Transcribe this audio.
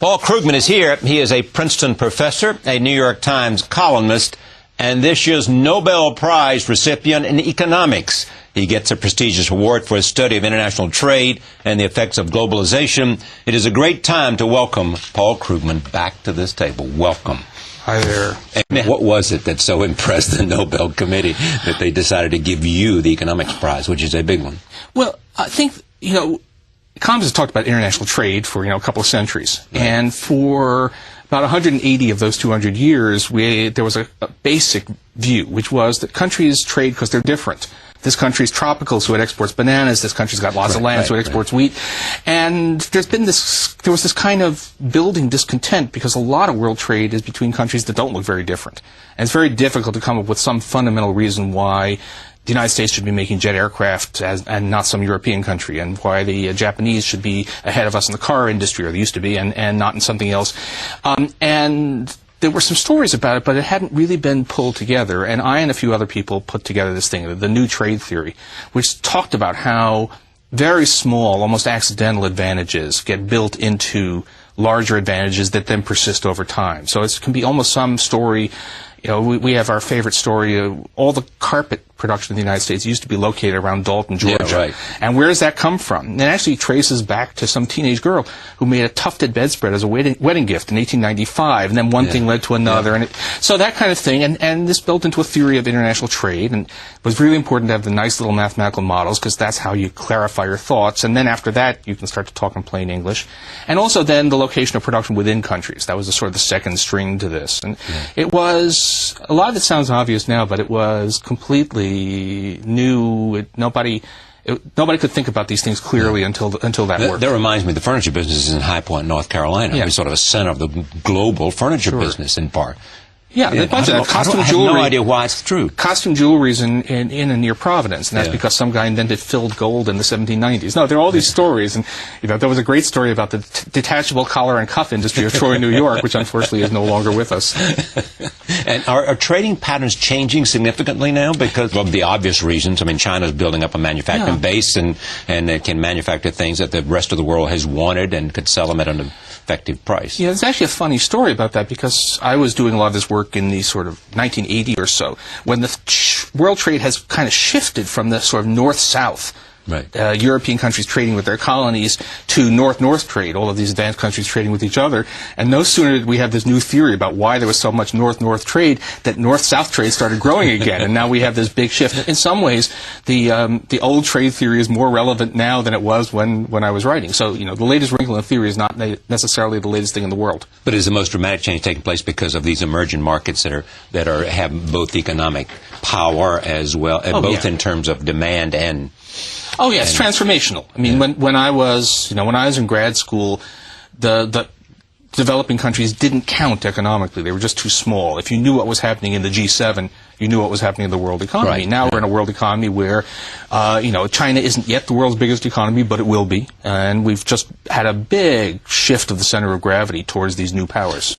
Paul Krugman is here. He is a Princeton professor, a New York Times columnist, and this year's Nobel Prize recipient in economics. He gets a prestigious award for his study of international trade and the effects of globalization. It is a great time to welcome Paul Krugman back to this table. Welcome. Hi there. And what was it that so impressed the Nobel Committee that they decided to give you the economics prize, which is a big one? Well, I think, economists have talked about international trade for, a couple of centuries. Right. And for about 180 of those 200 years, there was a basic view, which was that countries trade because they're different. This country's tropical, so it exports bananas. This country's got lots of land, so it exports wheat. And there was this kind of building discontent because a lot of world trade is between countries that don't look very different. And it's very difficult to come up with some fundamental reason why the United States should be making jet aircraft and not some European country, and why the Japanese should be ahead of us in the car industry, or they used to be, and not in something else. And there were some stories about it, but it hadn't really been pulled together. And I and a few other people put together this thing, the new trade theory, which talked about how very small, almost accidental advantages get built into larger advantages that then persist over time. So it can be almost some story. We have our favorite story. All the carpet production in the United States used to be located around Dalton, Georgia. Yeah, right. And where does that come from? It actually traces back to some teenage girl who made a tufted bedspread as a wedding gift in 1895, and then one thing led to another. And so that kind of thing, and this built into a theory of international trade, and it was really important to have the nice little mathematical models, because that's how you clarify your thoughts. And then after that, you can start to talk in plain English. And also then the location of production within countries. That was the sort of the second string to this. And it was, a lot of it sounds obvious now, but it was completely new. Nobody could think about these things clearly until that worked. That reminds me, the furniture business is in High Point, North Carolina. It's sort of a center of the global furniture business in part. Yeah, I have no idea why it's true. Costume jewelry is in and near Providence, and that's because some guy invented filled gold in the 1790s. No, there are all these stories, and there was a great story about the detachable collar and cuff industry of Troy, New York, which unfortunately is no longer with us. And are trading patterns changing significantly now because of the obvious reasons? I mean, China's building up a manufacturing base, and it can manufacture things that the rest of the world has wanted and could sell them at an effective price. Yeah, there's actually a funny story about that, because I was doing a lot of this work in the sort of 1980 or so, when the world trade has kind of shifted from the sort of north-south, European countries trading with their colonies, to north-north trade, all of these advanced countries trading with each other. And no sooner did we have this new theory about why there was so much north-north trade, that north-south trade started growing again. And now we have this big shift. In some ways, the old trade theory is more relevant now than it was when I was writing. So, the latest wrinkle in the theory is not necessarily the latest thing in the world. But is the most dramatic change taking place because of these emerging markets that have both economic power as well, both in terms of demand and... Oh, yeah, it's transformational. I mean, when I was in grad school, the developing countries didn't count economically. They were just too small. If you knew what was happening in the G7, you knew what was happening in the world economy. Right. Now we're in a world economy where, China isn't yet the world's biggest economy, but it will be. And we've just had a big shift of the center of gravity towards these new powers.